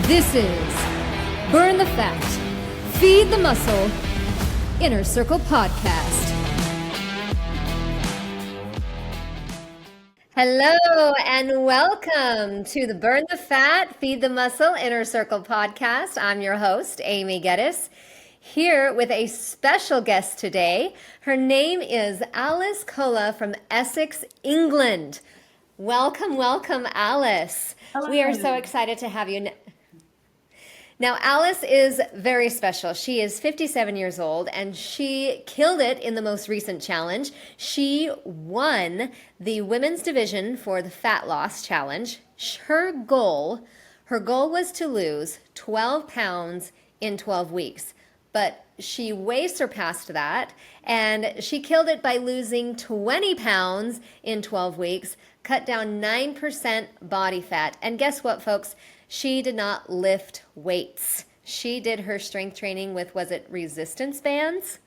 This is Burn the Fat, Feed the Muscle, Inner Circle Podcast. Hello and welcome to the Burn the Fat, Feed the Muscle, Inner Circle Podcast. I'm your host, Amy Geddes, here with a special guest today. Her name is Alice Kola from Essex, England. Welcome, Alice. Hello. We are so excited to have you. Now, Alice is very special. She is 57 years old, and she killed it in the most recent challenge. She won the women's division for the Fat Loss Challenge. Her goal was to lose 12 pounds in 12 weeks, but she way surpassed that, and she killed it by losing 20 pounds in 12 weeks, cut down 9% body fat. And guess what, folks? She did not lift weights. She did her strength training with, was it resistance bands?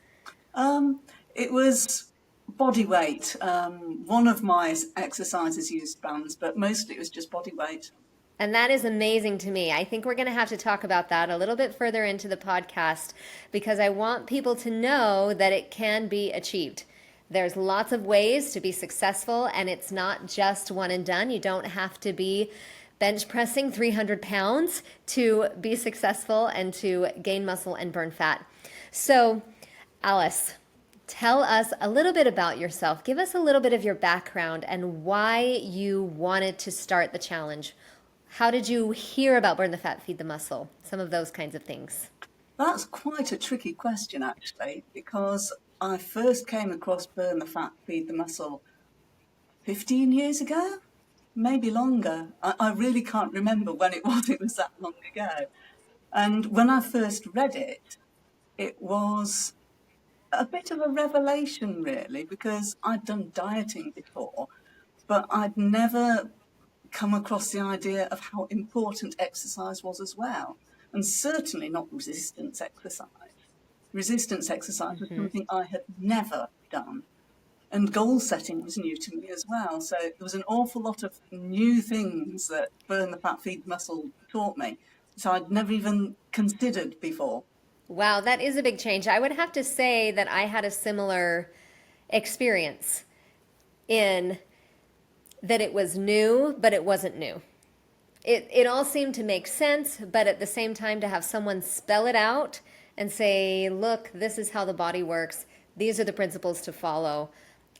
It was body weight. One of my exercises used bands, but mostly it was just body weight. And that is amazing to me. I think we're going to have to talk about that a little bit further into the podcast because I want people to know that it can be achieved. There's lots of ways to be successful, and it's not just one and done. You don't have to be bench pressing 300 pounds to be successful and to gain muscle and burn fat. So, Alice, tell us a little bit about yourself. Give us a little bit of your background and why you wanted to start the challenge. How did you hear about Burn the Fat, Feed the Muscle? Some of those kinds of things. That's quite a tricky question, actually, because I first came across Burn the Fat, Feed the Muscle 15 years ago, maybe longer. I really can't remember when it was. It was that long ago. And when I first read it, it was a bit of a revelation, really, because I'd done dieting before, but I'd never come across the idea of how important exercise was as well, and certainly not resistance exercise. Resistance exercise was something I had never done, and goal setting was new to me as well. So there was an awful lot of new things that Burn the Fat, Feed the Muscle taught me, so I'd never even considered before. Wow, that is a big change. I would have to say that I had a similar experience in that it was new, but it wasn't new. It all seemed to make sense, but at the same time to have someone spell it out and say, look, this is how the body works. These are the principles to follow.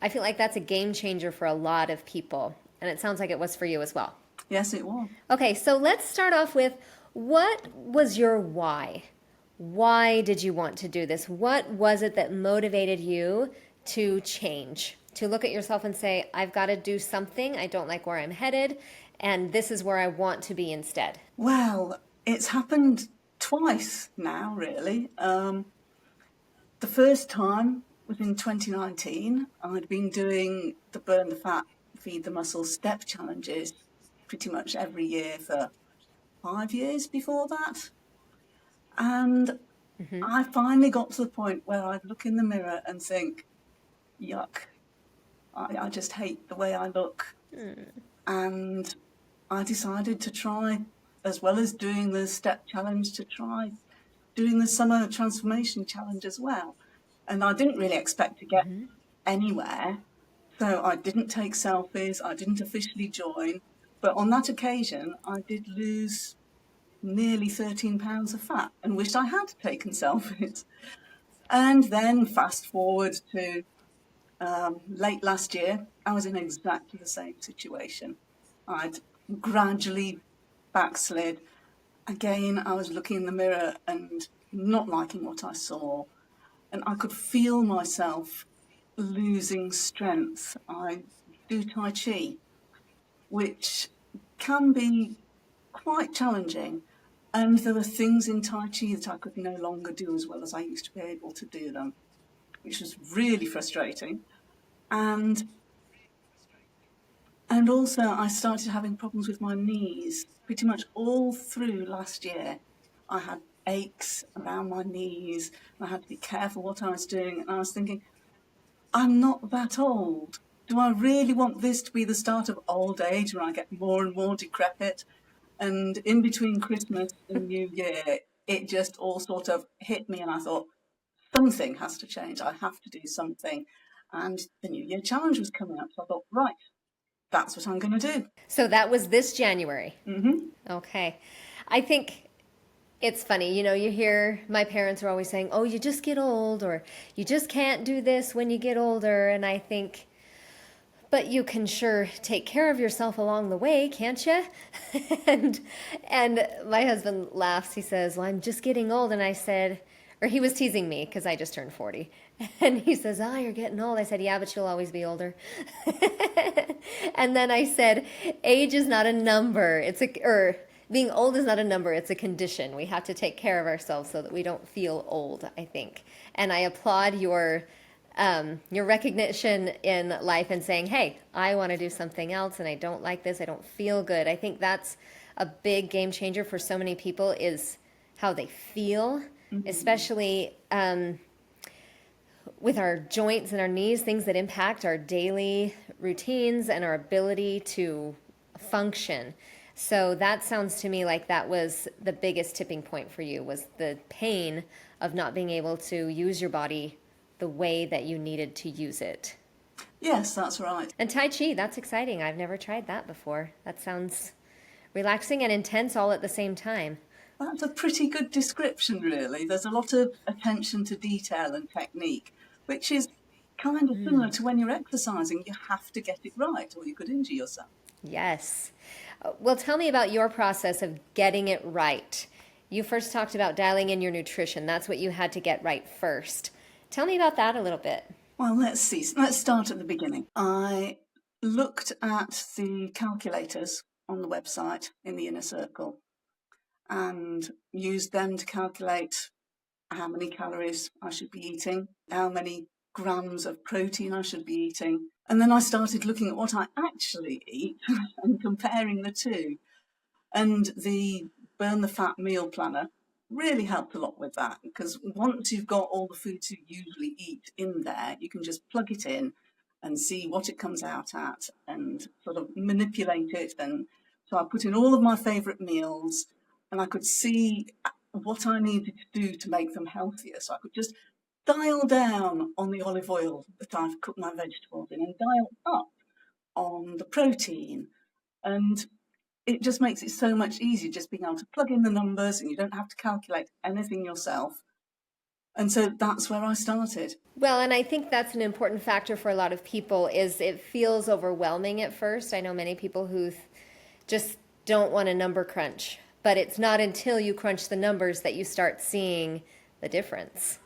I feel like that's a game changer for a lot of people. And it sounds like it was for you as well. Yes, it was. Okay, so let's start off with, what was your why? Why did you want to do this? What was it that motivated you to change? To look at yourself and say, I've got to do something. I don't like where I'm headed, and this is where I want to be instead. Well, it's happened twice now, really. The first time was in 2019. I'd been doing the Burn the Fat, Feed the Muscle step challenges pretty much every year for 5 years before that. And I finally got to the point where I'd look in the mirror and think, yuck. I just hate the way I look. And I decided to try, as well as doing the step challenge, to try doing the summer transformation challenge as well. And I didn't really expect to get anywhere. So I didn't take selfies. I didn't officially join. But on that occasion, I did lose nearly 13 pounds of fat and wished I had taken selfies. And then fast forward to late last year, I was in exactly the same situation. I'd gradually backslid. Again, I was looking in the mirror and not liking what I saw. And I could feel myself losing strength. I do Tai Chi, which can be quite challenging. And there were things in Tai Chi that I could no longer do as well as I used to be able to do them, which was really frustrating. And also I started having problems with my knees pretty much all through last year. I had aches around my knees, and I had to be careful what I was doing. And I was thinking, I'm not that old. Do I really want this to be the start of old age where I get more and more decrepit? And in between Christmas and New Year, it just all sort of hit me, and I thought, something has to change. I have to do something. And the New Year challenge was coming up. So I thought, right, that's what I'm going to do. So that was this January. Hmm. Okay. I think it's funny, you hear my parents are always saying, oh, you just get old, or you just can't do this when you get older. And I think, but you can sure take care of yourself along the way, can't you? and and my husband laughs. He says, "Well, I'm just getting old." And I said, or he was teasing me because I just turned 40. And he says, "Oh, you're getting old." I said, "Yeah, but you'll always be older." And then I said, "Age is not a number. Or being old is not a number. It's a condition. We have to take care of ourselves so that we don't feel old, I think." And I applaud your recognition in life and saying, hey, I want to do something else and I don't like this, I don't feel good. I think that's a big game changer for so many people, is how they feel, especially with our joints and our knees, things that impact our daily routines and our ability to function. So that sounds to me like that was the biggest tipping point for you, was the pain of not being able to use your body the way that you needed to use it. Yes, that's right. And Tai Chi, that's exciting. I've never tried that before. That sounds relaxing and intense all at the same time. That's a pretty good description, really. There's a lot of attention to detail and technique, which is kind of similar to when you're exercising. You have to get it right or you could injure yourself. Yes. Well, tell me about your process of getting it right. You first talked about dialing in your nutrition. That's what you had to get right first. Tell me about that a little bit. Well, let's see. Let's start at the beginning. I looked at the calculators on the website in the inner circle and used them to calculate how many calories I should be eating, how many grams of protein I should be eating. And then I started looking at what I actually eat and comparing the two. And the Burn the Fat meal planner really helped a lot with that, because once you've got all the foods you usually eat in there, you can just plug it in and see what it comes out at and sort of manipulate it. And so I put in all of my favourite meals and I could see what I needed to do to make them healthier. So I could just dial down on the olive oil that I've cooked my vegetables in and dial up on the protein. And it just makes it so much easier just being able to plug in the numbers and you don't have to calculate anything yourself. And so that's where I started. Well, and I think that's an important factor for a lot of people, is it feels overwhelming at first. I know many people who just don't want a number crunch, but it's not until you crunch the numbers that you start seeing the difference.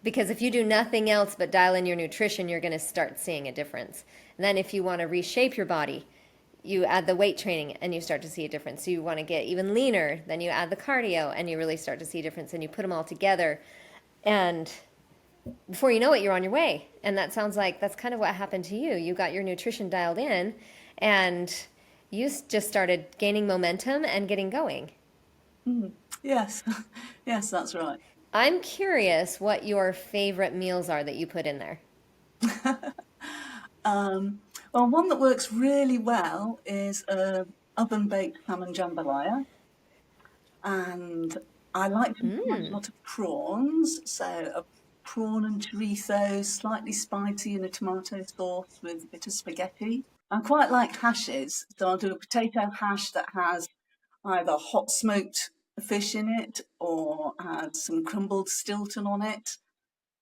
Because if you do nothing else but dial in your nutrition, you're going to start seeing a difference. And then if you want to reshape your body, you add the weight training and you start to see a difference. So you want to get even leaner, then you add the cardio and you really start to see a difference, and you put them all together. And before you know it, you're on your way. And that sounds like that's kind of what happened to you. You got your nutrition dialed in and you just started gaining momentum and getting going. Yes, yes, that's right. I'm curious what your favorite meals are that you put in there. Well, one that works really well is oven baked salmon jambalaya. And I like to add a lot of prawns, so a prawn and chorizo, slightly spicy in a tomato sauce with a bit of spaghetti. I quite like hashes, so I'll do a potato hash that has either hot smoked fish in it or has some crumbled Stilton on it,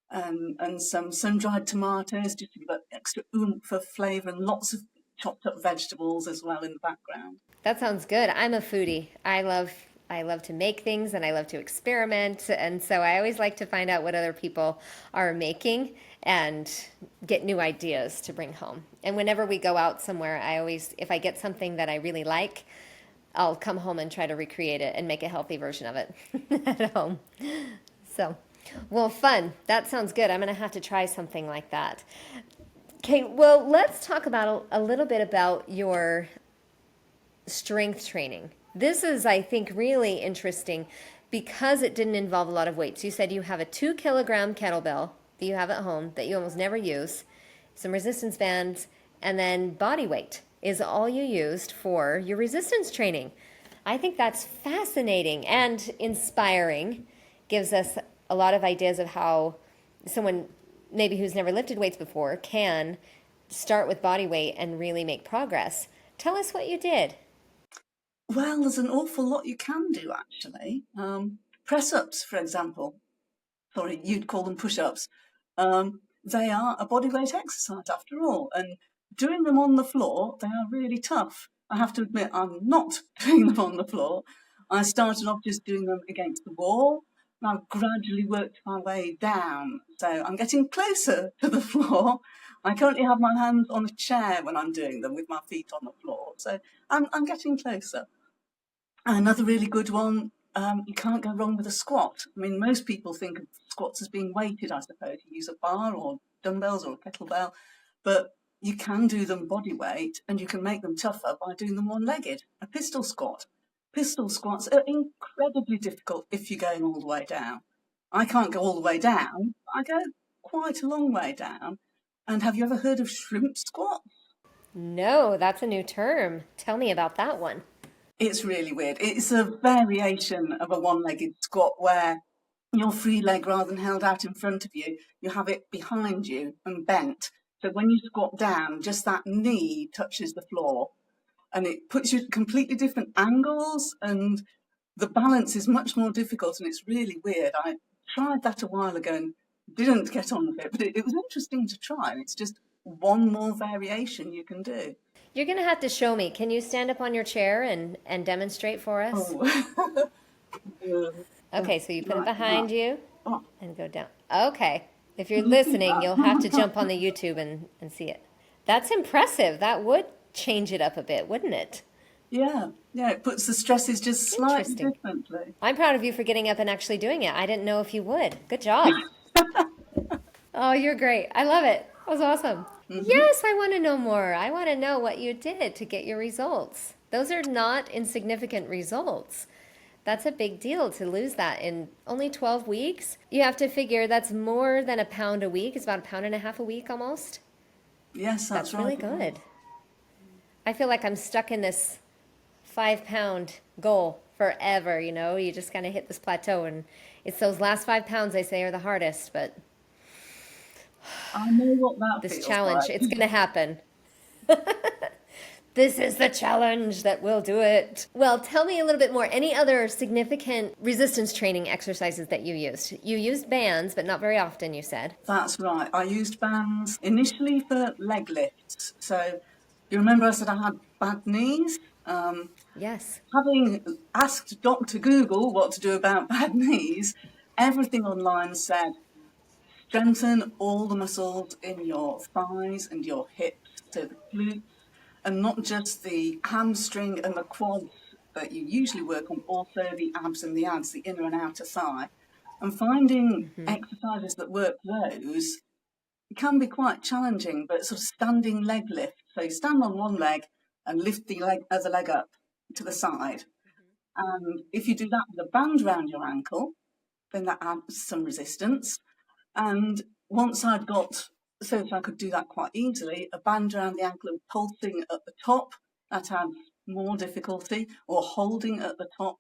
and some sun-dried tomatoes just to give it extra oomph of flavour, and lots of chopped up vegetables as well in the background. That sounds good. I'm a foodie. I love to make things and I love to experiment, and so I always like to find out what other people are making and get new ideas to bring home. And whenever we go out somewhere, I always, if I get something that I really like, I'll come home and try to recreate it and make a healthy version of it at home. So, well, fun. That sounds good. I'm going to have to try something like that. Okay, well, let's talk about a little bit about your strength training. This is, I think, really interesting because it didn't involve a lot of weights. You said you have a 2 kilogram kettlebell that you have at home that you almost never use, some resistance bands, and then body weight is all you used for your resistance training. I think that's fascinating and inspiring. Gives us a lot of ideas of how someone, maybe who's never lifted weights before, can start with body weight and really make progress. Tell us what you did. Well, there's an awful lot you can do actually. Press ups, for example. Sorry, you'd call them push ups. They are a bodyweight exercise after all, and doing them on the floor, they are really tough. I have to admit, I'm not doing them on the floor. I started off just doing them against the wall, and I've gradually worked my way down. So I'm getting closer to the floor. I currently have my hands on a chair when I'm doing them with my feet on the floor. So I'm getting closer. Another really good one, you can't go wrong with a squat. I mean, most people think of squats as being weighted, I suppose. You use a bar or dumbbells or a kettlebell, but you can do them body weight and you can make them tougher by doing them one-legged. A pistol squat. Pistol squats are incredibly difficult if you're going all the way down. I can't go all the way down, but I go quite a long way down. And have you ever heard of shrimp squat? No, that's a new term. Tell me about that one. It's really weird. It's a variation of a one-legged squat where your free leg, rather than held out in front of you, you have it behind you and bent. So when you squat down, just that knee touches the floor and it puts you at completely different angles and the balance is much more difficult and it's really weird. I tried that a while ago and didn't get on with it, but it was interesting to try and it's just one more variation you can do. You're going to have to show me. Can you stand up on your chair and demonstrate for us? Oh, Okay, so you put it like that. behind you Oh, and go down. Okay. If you're can you see listening, you'll have to that? jump on the YouTube and see it. That's impressive. That would change it up a bit, wouldn't it? Yeah, yeah, it puts the stresses just slightly Interesting. differently. I'm proud of you for getting up and actually doing it. I didn't know if you would. Good job. Oh, you're great. I love it. That was awesome. Hmm. Yes, I want to know more. I want to know what you did to get your results. Those are not insignificant results. That's a big deal to lose that in only 12 weeks. You have to figure that's more than a pound a week. It's about a pound and a half a week almost. Yes, that's That's right. really good. I feel like I'm stuck in this 5 pound goal forever, you know? You just kind of hit this plateau, and it's those last 5 pounds they say are the hardest, but I know what that this feels challenge, like. it's going to happen. This is the challenge that will do it. Well, tell me a little bit more. Any other significant resistance training exercises that you used? You used bands, but not very often, you said. That's right. I used bands initially for leg lifts. So you remember I said I had bad knees? Yes. Having asked Dr. Google what to do about bad knees, everything online said strengthen all the muscles in your thighs and your hips, so the glutes, and not just the hamstring and the quads that you usually work on, also the abs and the ads, the inner and outer thigh. And finding exercises that work those can be quite challenging, but sort of standing leg lift. So you stand on one leg and lift the other leg up to the side. And if you do that with a band around your ankle, then that adds some resistance. And once I'd got so that I could do that quite easily, a band around the ankle and pulsing at the top, that adds more difficulty, or holding at the top.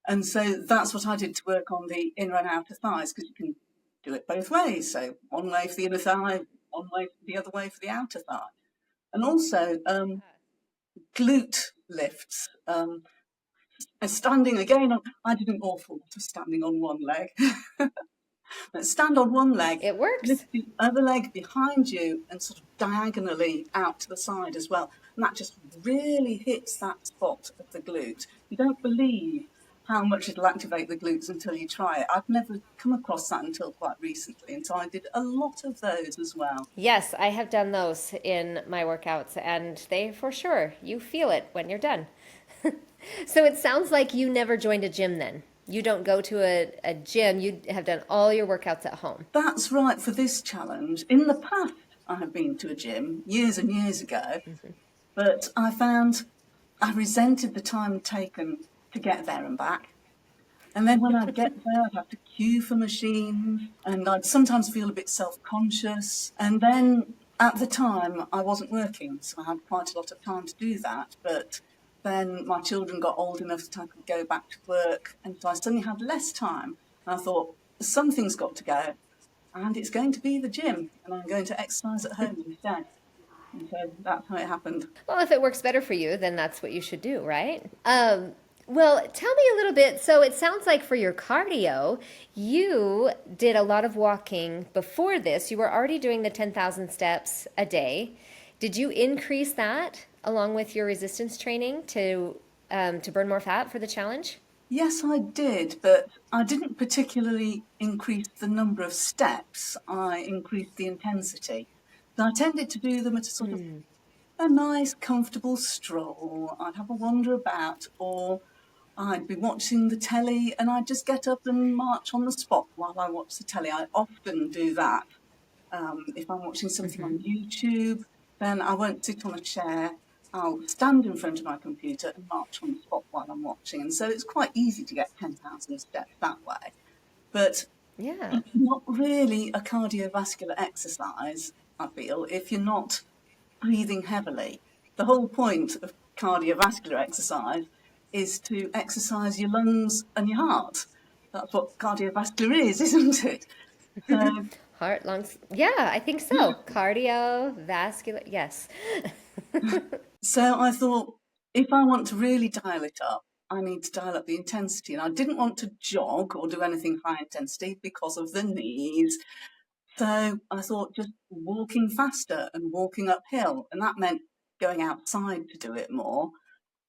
And so that's what I did to work on the inner and outer thighs, because you can do it both ways. So one way for the inner thigh, one way the other way for the outer thigh. And also glute lifts. And standing again, I did an awful lot of standing on one leg. Stand on one leg, It lift works. the other leg behind you and sort of diagonally out to the side as well. And that just really hits that spot of the glute. You don't believe how much it'll activate the glutes until you try it. I've never come across that until quite recently. And so I did a lot of those as well. Yes, I have done those in my workouts, and they, for sure, you feel it when you're done. So it sounds like you never joined a gym then. You don't go to a gym, you have done all your workouts at home. That's right for this challenge. In the past, I have been to a gym years and years ago, but I found I resented the time taken to get there and back. And then when I'd get there, I'd have to queue for machines, and I'd sometimes feel a bit self-conscious. And then at the time, I wasn't working, so I had quite a lot of time to do that. But then my children got old enough that I could go back to work, and so I suddenly had less time. And I thought, something's got to go, and it's going to be the gym, and I'm going to exercise at home instead. And so that's how it happened. Well, if it works better for you, then that's what you should do, right? Well, tell me a little bit. So it sounds like for your cardio, you did a lot of walking before this. You were already doing the 10,000 steps a day. Did you increase that along with your resistance training to burn more fat for the challenge? Yes, I did, but I didn't particularly increase the number of steps. I increased the intensity. So I tended to do them at a sort of a nice, comfortable stroll. I'd have a wander about, or I'd be watching the telly and I'd just get up and march on the spot while I watch the telly. I often do that. If I'm watching something on YouTube, then I won't sit on a chair. I'll stand in front of my computer and march on the spot while I'm watching. And so it's quite easy to get 10,000 steps that way. But Yeah. it's not really a cardiovascular exercise, I feel, if you're not breathing heavily. The whole point of cardiovascular exercise is to exercise your lungs and your heart. That's what cardiovascular is, isn't it? So, Heart, lungs. Yeah, I think so. Cardiovascular. Yes. so I thought, if I want to really dial it up, I need to dial up the intensity. And I didn't want to jog or do anything high intensity because of the knees. So I thought just walking faster and walking uphill. And that meant going outside to do it more.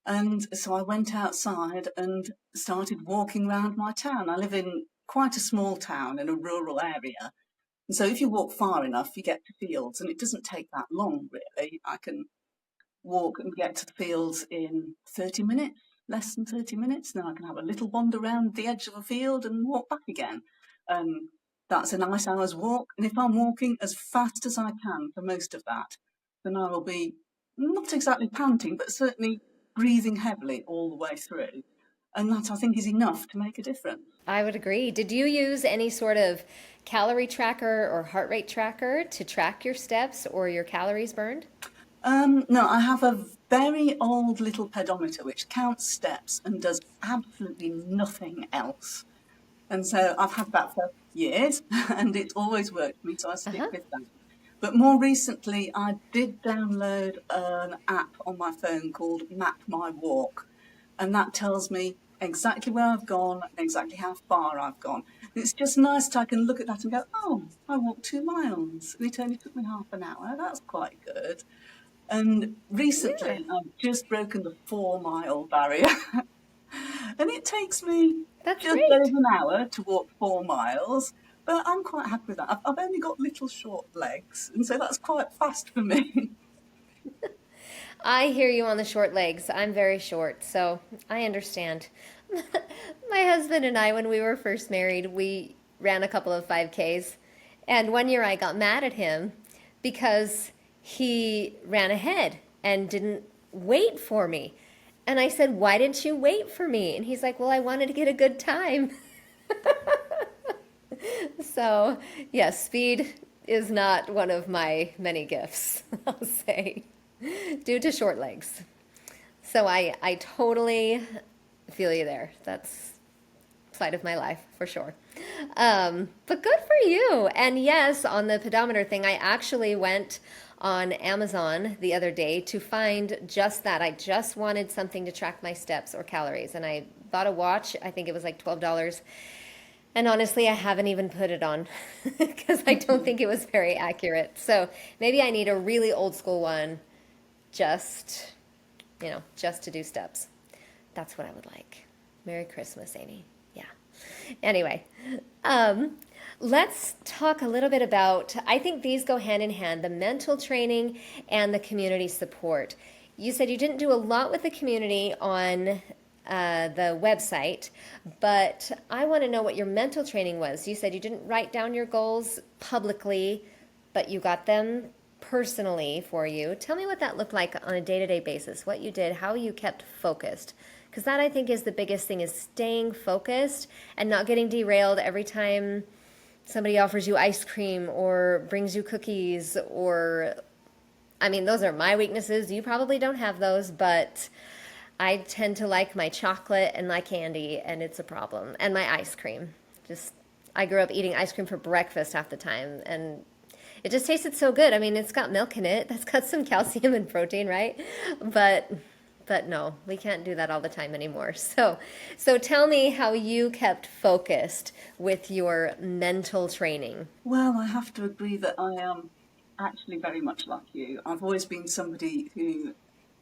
And so I went outside and started walking around my town. I live in quite a small town in a rural area. And so if you walk far enough, you get to fields, and it doesn't take that long, really. I can walk and get to the fields in 30 minutes, less than 30 minutes. Then I can have a little wander around the edge of a field and walk back again. That's a nice hour's walk. And if I'm walking as fast as I can for most of that, then I will be not exactly panting, but certainly breathing heavily all the way through. And that I think is enough to make a difference. I would agree. Did you use any sort of calorie tracker or heart rate tracker to track your steps or your calories burned? No, I have a very old little pedometer which counts steps and does absolutely nothing else. And so I've had that for years and it's always worked for me, so I stick Uh-huh. with that. But more recently, I did download an app on my phone called Map My Walk, and that tells me exactly where I've gone and exactly how far I've gone. And it's just nice that I can look at that and go, oh, I walked 2 miles and it only took me half an hour. That's quite good. And Yeah, recently, I've just broken the 4 mile barrier. And it takes me that's just over great. an hour to walk 4 miles, but I'm quite happy with that. I've only got little short legs, and so that's quite fast for me. I hear you on the short legs. I'm very short, so I understand. My husband and I, when we were first married, we ran a couple of 5Ks. And one year I got mad at him because he ran ahead and didn't wait for me. And I said, why didn't you wait for me? And he's like, well, I wanted to get a good time. So, yes, speed is not one of my many gifts, I'll say, due to short legs. So I totally feel you there. That's side of my life for sure. But good for you. And yes, on the pedometer thing, I actually went on Amazon the other day to find just that. I just wanted something to track my steps or calories. And I bought a watch. I think it was like $12. And honestly, I haven't even put it on because I don't think it was very accurate. So maybe I need a really old school one just, just to do steps. That's what I would like. Merry Christmas, Amy. Yeah. Anyway, um, let's talk a little bit about, I think these go hand in hand, the mental training and the community support. You said you didn't do a lot with the community on the website, but I want to know what your mental training was. You said you didn't write down your goals publicly, but you got them personally for you. Tell me what that looked like on a day-to-day basis, what you did, how you kept focused. Because that I think is the biggest thing is staying focused and not getting derailed every time somebody offers you ice cream or brings you cookies or I mean those are my weaknesses. You probably don't have those, but I tend to like my chocolate and my candy, and it's a problem. And my ice cream. Just, I grew up eating ice cream for breakfast half the time, and it just tasted so good. I mean, it's got milk in it. That's got some calcium and protein, right? But but no, we can't do that all the time anymore. So tell me how you kept focused with your mental training. Well, I have to agree that I am actually very much like you. I've always been somebody who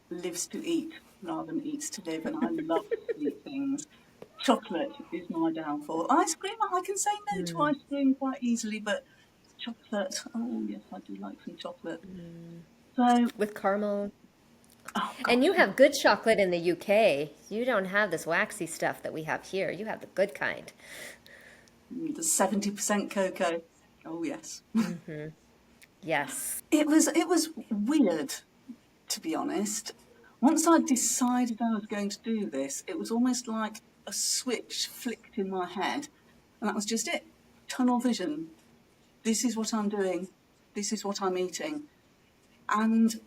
lives to eat rather than eats to live, and I love sweet things. Chocolate is my downfall. Ice cream, I can say no to ice cream quite easily, but chocolate, oh yes, I do like some chocolate. So, With caramel. oh And you gosh, have good chocolate in the UK. You don't have this waxy stuff that we have here. You have the good kind. the 70% cocoa. Oh yes. Yes. It was weird, to be honest. Once I decided I was going to do this, it was almost like a switch flicked in my head, and that was just it. Tunnel vision. This is what I'm doing. This is what I'm eating. And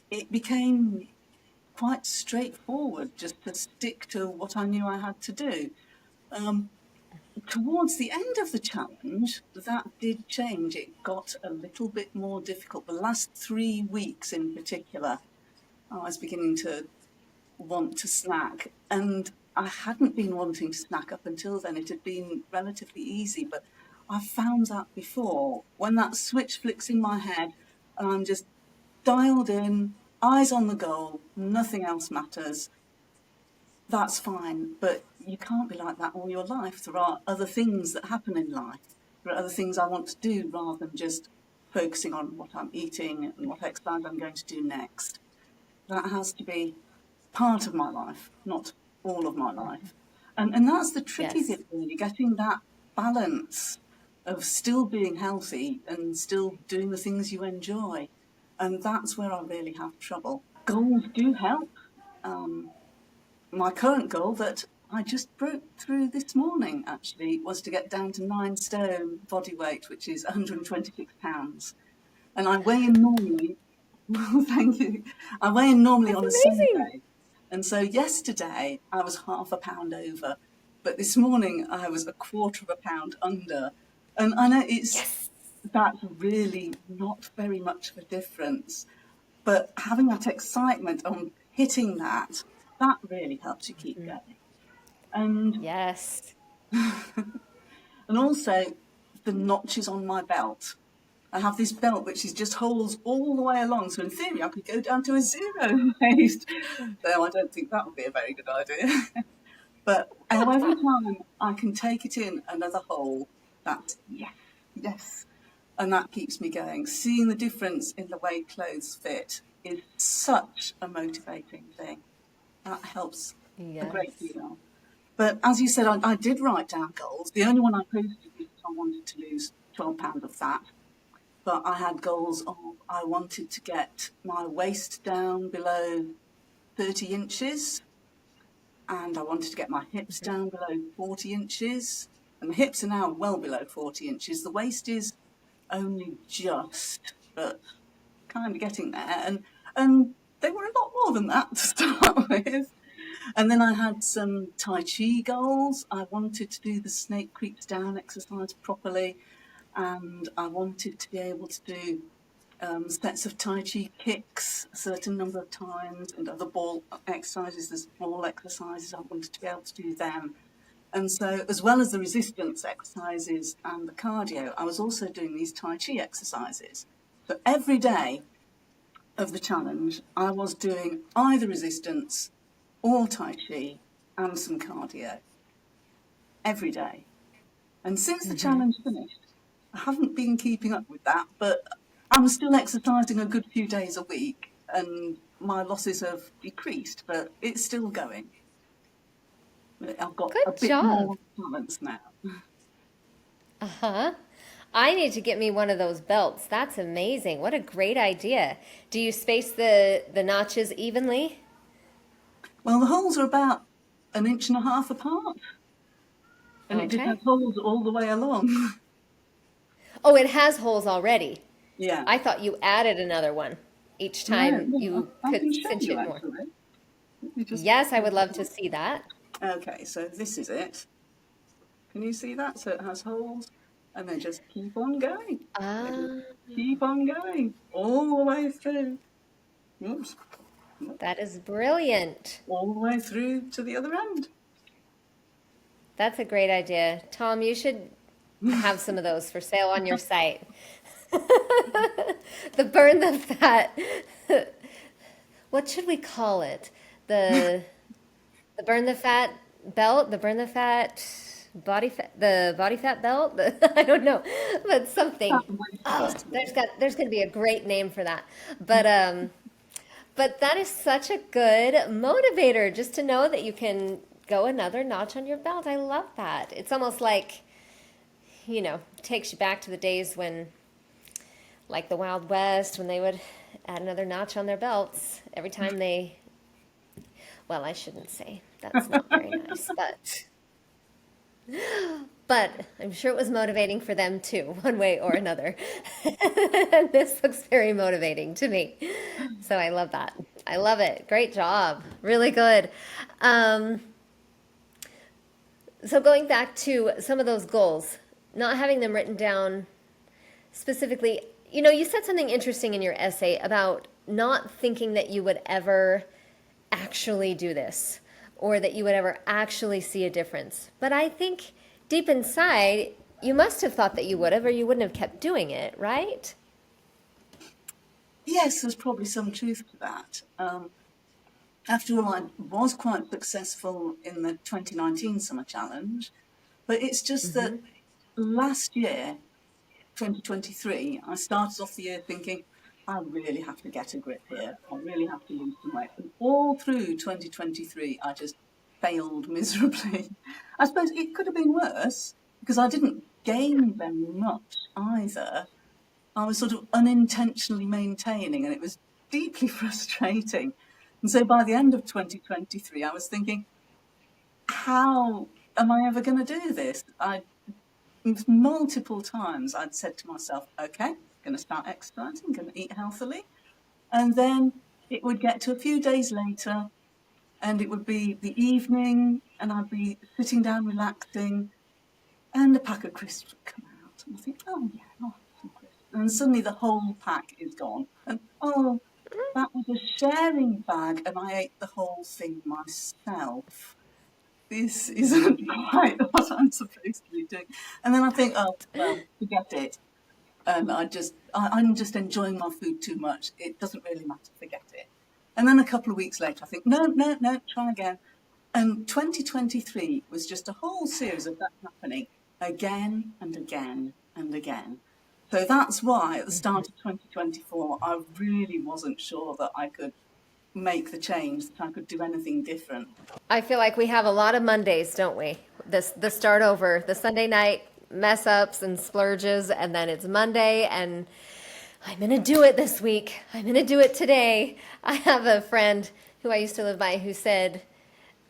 it became quite straightforward just to stick to what I knew I had to do. Um, Towards the end of the challenge, that did change. It got a little bit more difficult. The last 3 weeks in particular, I was beginning to want to snack. And I hadn't been wanting to snack up until then. It had been relatively easy, but I found that before. When that switch flicks in my head and I'm just dialed in, eyes on the goal, nothing else matters, that's fine. But you can't be like that all your life. There are other things that happen in life. There are other things I want to do rather than just focusing on what I'm eating and what exercise I'm going to do next. That has to be part of my life, not all of my life. And that's the tricky Yes. bit, really, getting that balance of still being healthy and still doing the things you enjoy. And that's where I really have trouble. Goals do help. Um, my current goal that I just broke through this morning actually was to get down to 9 stone body weight, which is 126 pounds. And I weigh in normally, well, thank you. I weigh in normally That's on a amazing. Sunday. And so yesterday I was half a pound over, but this morning I was a quarter of a pound under. And I know Yes. that's really not very much of a difference, but having that excitement on hitting that, that really helps you keep going. And Yes. and also the notches on my belt. I have this belt which is just holes all the way along, so in theory I could go down to a zero waist. Though I don't think that would be a very good idea. But every time I can take it in another hole, that's yes, yes. And that keeps me going. Seeing the difference in the way clothes fit is such a motivating thing. That helps a great Yes. deal. But as you said, I did write down goals. The only one I posted was that I wanted to lose 12 pounds of fat. But I had goals of I wanted to get my waist down below 30 inches, and I wanted to get my hips down below 40 inches. And the hips are now well below 40 inches. The waist is only just, but kind of getting there. And they were a lot more than that to start with. And then I had some Tai Chi goals. I wanted to do the snake creeps down exercise properly, and I wanted to be able to do sets of Tai Chi kicks a certain number of times, and other ball exercises. There's ball exercises. I wanted to be able to do them. And so, as well as the resistance exercises and the cardio, I was also doing these Tai Chi exercises. So every day of the challenge, I was doing either resistance or Tai Chi and some cardio every day. And since the challenge finished, I haven't been keeping up with that, but I'm still exercising a good few days a week and my losses have decreased, but it's still going. I've got a Good bit job. more balance now. Uh-huh. I need to get me one of those belts. That's amazing. What a great idea. Do you space the notches evenly? Well, the holes are about an inch and a half apart, and it just has Okay. holes all the way along. Oh, it has holes already. Yeah. I thought you added another one each No, time no, you I could can show cinch you it more. actually. You just, Yes, I would love to see that. okay, so this is it. Can you see that? So it has holes, and they just keep on going. They just Ah, keep on going all the way through. Oops. that is brilliant. All the way through to the other end. That's a great idea. Tom, you should have some of those for sale on your site. The burn the fat. What should we call it? The the burn the fat belt, the burn the fat body fat belt. I don't know, but something. Oh, there's going to be a great name for that. But that is such a good motivator just to know that you can go another notch on your belt. I love that. It's almost like, takes you back to the days when, like the Wild West, when they would add another notch on their belts every time they, well, I shouldn't say. That's not very nice, but I'm sure it was motivating for them too, one way or another. And this looks very motivating to me. So I love that. I love it. Great job. Really good. Um, so going back to some of those goals, not having them written down specifically, you said something interesting in your essay about not thinking that you would ever actually do this or that you would ever actually see a difference. But I think deep inside, you must have thought that you would have, or you wouldn't have kept doing it, right? Yes, there's probably some truth to that. After all, I was quite successful in the 2019 Summer Challenge, but it's just that Mm-hmm. last year, 2023, I started off the year thinking, I really have to get a grip here. I really have to lose some weight. And all through 2023, I just failed miserably. I suppose it could have been worse because I didn't gain very much either. I was sort of unintentionally maintaining, and it was deeply frustrating. And so by the end of 2023, I was thinking, how am I ever going to do this? Multiple times I'd said to myself, okay, going to start exercising, going to eat healthily. And then it would get to a few days later, and it would be the evening, and I'd be sitting down relaxing, and a pack of crisps would come out. And I think, oh yeah, I'll have some crisps. And suddenly the whole pack is gone. And oh, that was a sharing bag, and I ate the whole thing myself. This isn't quite what I'm supposed to be doing. And then I think, oh, well, forget it. And I'm just enjoying my food too much. It doesn't really matter, forget it. And then a couple of weeks later, I think, no, no, no, try again. And 2023 was just a whole series of that happening again and again and again. So that's why at the start of 2024, I really wasn't sure that I could make the change, that I could do anything different. I feel like we have a lot of Mondays, don't we? The start over, the Sunday night mess ups and splurges, and then it's Monday, and I'm gonna do it this week. I'm gonna do it today. I have a friend who I used to live by who said,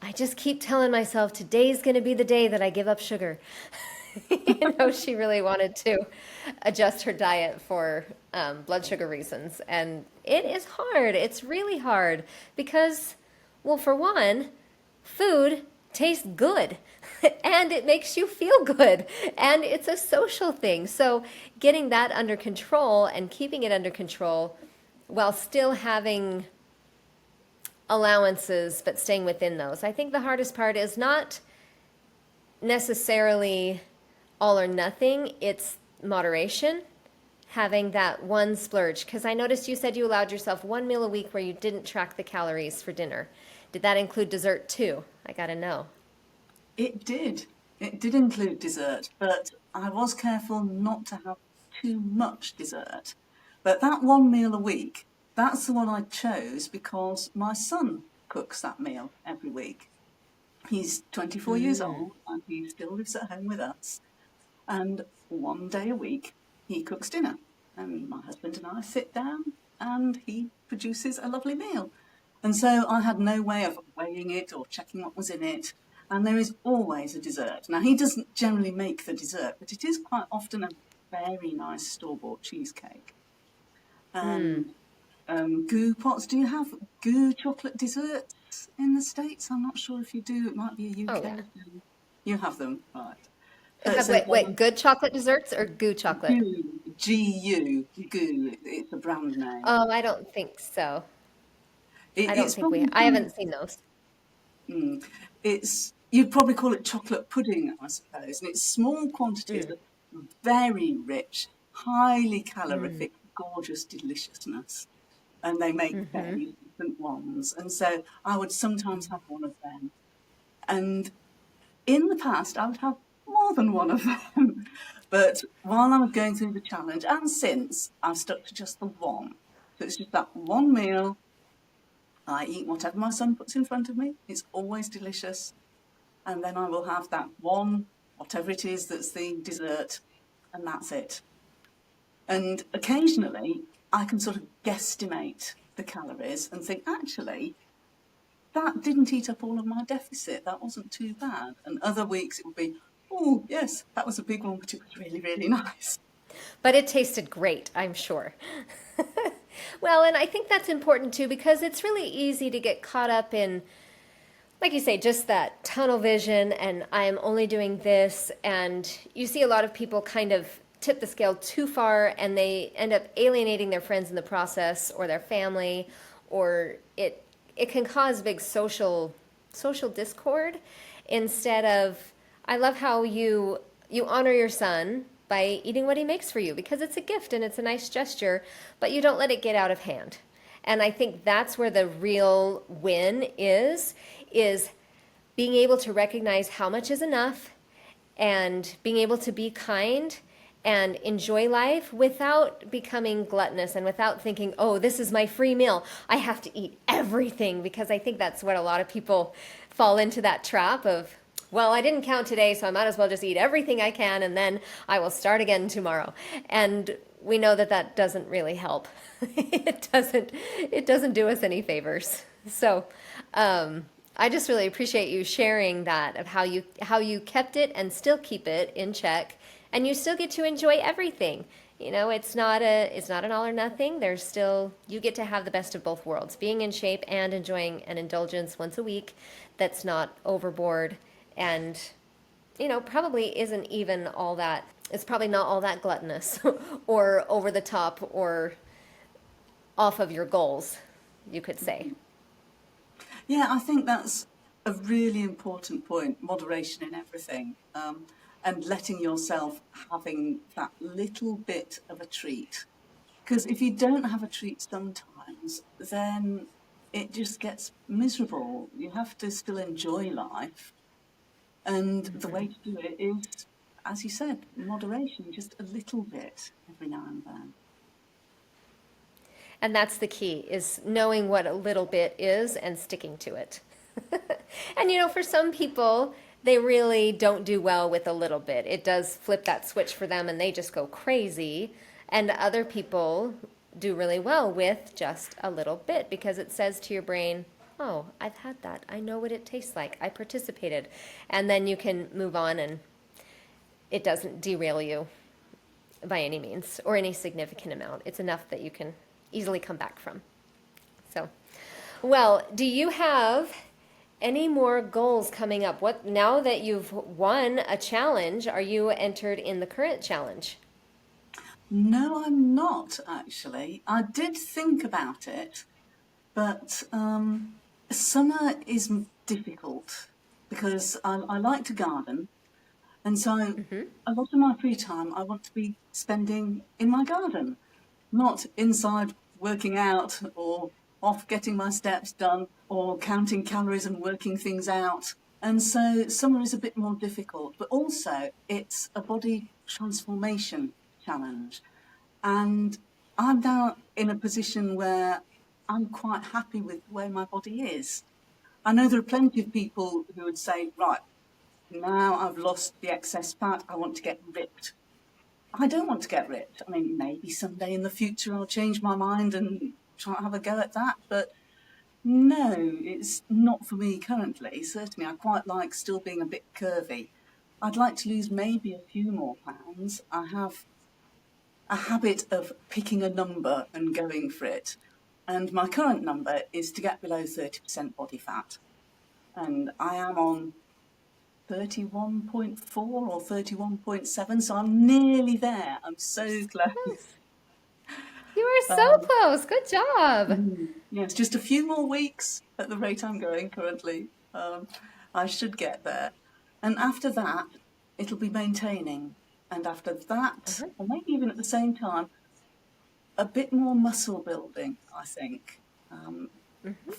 I just keep telling myself today's gonna be the day that I give up sugar. She really wanted to adjust her diet for blood sugar reasons. And it is hard. It's really hard because, well, for one, food tastes good and it makes you feel good and it's a social thing. So getting that under control and keeping it under control while still having allowances but staying within those. I think the hardest part is not necessarily all or nothing, it's moderation, having that one splurge. Because I noticed you said you allowed yourself one meal a week where you didn't track the calories for dinner. Did that include dessert too? I gotta know. It did. It did include dessert, but I was careful not to have too much dessert. But that one meal a week, that's the one I chose because my son cooks that meal every week. He's 24 years Mm. old and he still lives at home with us. And one day a week, he cooks dinner. And my husband and I sit down and he produces a lovely meal. And so I had no way of weighing it or checking what was in it. And there is always a dessert. Now, he doesn't generally make the dessert, but it is quite often a very nice store-bought cheesecake. And Mm. Goo pots. Do you have goo chocolate desserts in the States? I'm not sure if you do. It might be a Oh yeah. UK thing. You have them, right? Have So wait, good chocolate desserts or goo chocolate? Goo, G-U, Goo. It's a brand name. Oh, I don't think so. I don't It's think probably I haven't seen those. mm, it's you'd probably call it chocolate pudding, I suppose. And it's small quantities, Mm, but very rich, highly mm, calorific, gorgeous deliciousness. And they make mm-hmm. various different ones. And so I would sometimes have one of them. And in the past, I would have more than one of them. But while I was going through the challenge, and since, I've stuck to just the one. So it's just that one meal. I eat whatever my son puts in front of me. It's always delicious. And then I will have that one, whatever it is that's the dessert, and that's it. And occasionally, I can sort of guesstimate the calories and think, actually, that didn't eat up all of my deficit. That wasn't too bad. And other weeks it would be, oh, yes, that was a big one, but it was really, really nice. But it tasted great, I'm sure. Well, and I think that's important too because it's really easy to get caught up in, like you say, just that tunnel vision and I'm only doing this. And you see a lot of people kind of tip the scale too far and they end up alienating their friends in the process or their family, or it can cause big social discord instead of, I love how you honor your son by eating what he makes for you because it's a gift and it's a nice gesture, but you don't let it get out of hand. And I think that's where the real win is being able to recognize how much is enough and being able to be kind and enjoy life without becoming gluttonous and without thinking, oh, this is my free meal. I have to eat everything, because I think that's what a lot of people fall into, that trap of, well, I didn't count today, so I might as well just eat everything I can and then I will start again tomorrow. And we know that that doesn't really help. It doesn't do us any favors. So, I just really appreciate you sharing that of how you kept it and still keep it in check, and you still get to enjoy everything. It's not an all or nothing. There's still, you get to have the best of both worlds, being in shape and enjoying an indulgence once a week that's not overboard and probably isn't even all that. It's probably not all that gluttonous or over the top or off of your goals, you could say. Yeah, I think that's a really important point, moderation in everything, and letting yourself having that little bit of a treat. Because if you don't have a treat sometimes, then it just gets miserable. You have to still enjoy life. And the way to do it is, as you said, moderation, just a little bit every now and then. And that's the key, is knowing what a little bit is and sticking to it. And for some people, they really don't do well with a little bit. It does flip that switch for them and they just go crazy. And other people do really well with just a little bit because it says to your brain, oh, I've had that. I know what it tastes like. I participated. And then you can move on and it doesn't derail you by any means or any significant amount. It's enough that you can easily come back from. So, well, do you have any more goals coming up? What, now that you've won a challenge, are you entered in the current challenge? No, I'm not actually. I did think about it, but summer is difficult because I like to garden, and so a lot of my free time I want to be spending in my garden, not inside working out or off getting my steps done or counting calories and working things out. And so summer is a bit more difficult, but also it's a body transformation challenge. And I'm now in a position where I'm quite happy with the way my body is. I know there are plenty of people who would say, right, now I've lost the excess fat, I want to get ripped. I don't want to get ripped. I mean, maybe someday in the future I'll change my mind and try to have a go at that, but no, it's not for me currently. Certainly, I quite like still being a bit curvy. I'd like to lose maybe a few more pounds. I have a habit of picking a number and going for it. And my current number is to get below 30% body fat. And I am on 31.4 or 31.7, so I'm nearly there. I'm so close. You are so Um, close. Good job. yes, just a few more weeks at the rate I'm going currently. I should get there. And after that, it'll be maintaining. And after that, Uh-huh. or maybe even at the same time, a bit more muscle building, I think. Um,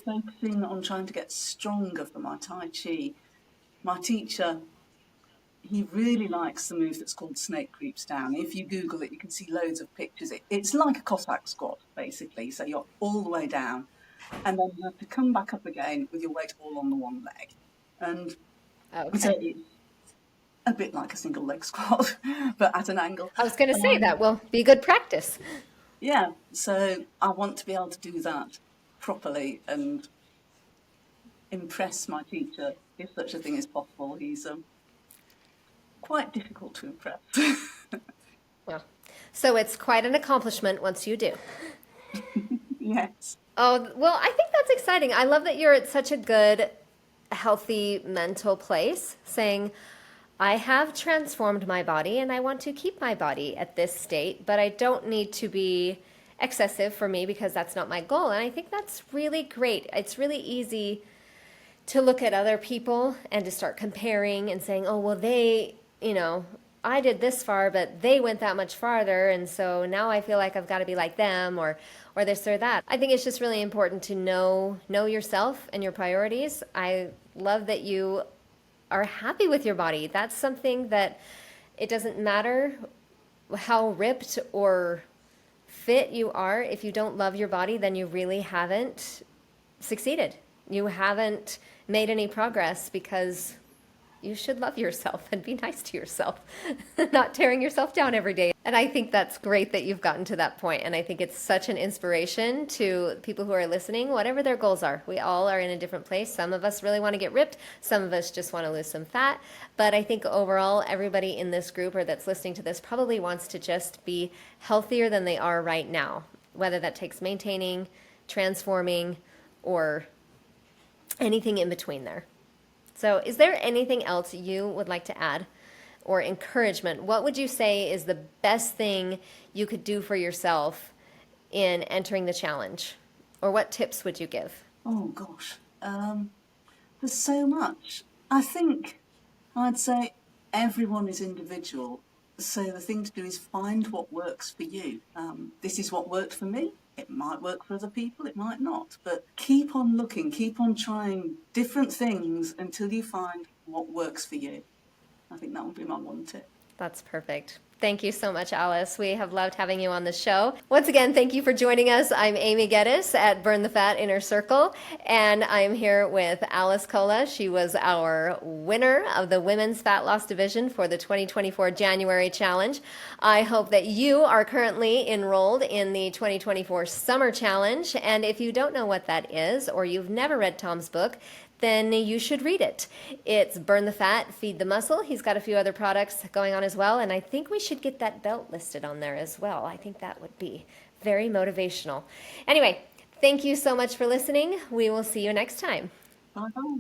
Focusing on trying to get stronger for my Tai Chi. My teacher, he really likes the move that's called snake creeps down. If you Google it, you can see loads of pictures. It's like a Cossack squat, basically. So you're all the way down, and then you have to come back up again with your weight all on the one leg. And so Okay. it's a bit like a single leg squat, but at an angle. I was going to say Um, that will be good practice. yeah, so I want to be able to do that properly and impress my teacher, if such a thing is possible. He's quite difficult to impress. Well, so it's quite an accomplishment once you do. Yes. Oh, well, I think that's exciting. I love that you're at such a good, healthy mental place saying, I have transformed my body and I want to keep my body at this state, but I don't need to be excessive for me because that's not my goal. And I think that's really great. It's really easy to look at other people and to start comparing and saying, oh, well, they, I did this far, but they went that much farther. And so now I feel like I've got to be like them or this or that. I think it's just really important to know yourself and your priorities. I love that you are happy with your body. That's something that it doesn't matter how ripped or fit you are. If you don't love your body, then you really haven't succeeded. You haven't made any progress because you should love yourself and be nice to yourself, not tearing yourself down every day. And I think that's great that you've gotten to that point. And I think it's such an inspiration to people who are listening, whatever their goals are. We all are in a different place. Some of us really want to get ripped. Some of us just want to lose some fat. But I think overall, everybody in this group or that's listening to this probably wants to just be healthier than they are right now, whether that takes maintaining, transforming, or anything in between there. So, is there anything else you would like to add or encouragement? What would you say is the best thing you could do for yourself in entering the challenge? Or what tips would you give? Oh gosh. There's so much. I think I'd say everyone is individual. So the thing to do is find what works for you. This is what worked for me. It might work for other people, it might not. But keep on looking, keep on trying different things until you find what works for you. I think that would be my one tip. That's perfect. Thank you so much, Alice. We have loved having you on the show. Once again, thank you for joining us. I'm Amy Geddes at Burn the Fat Inner Circle, and I'm here with Alice Cola. She was our winner of the Women's Fat Loss Division for the 2024 January Challenge. I hope that you are currently enrolled in the 2024 Summer Challenge, and if you don't know what that is, or you've never read Tom's book, then you should read it. It's Burn the Fat, Feed the Muscle. He's got a few other products going on as well, and I think we should get that belt listed on there as well. I think that would be very motivational. Anyway, thank you so much for listening. We will see you next time. Bye bye.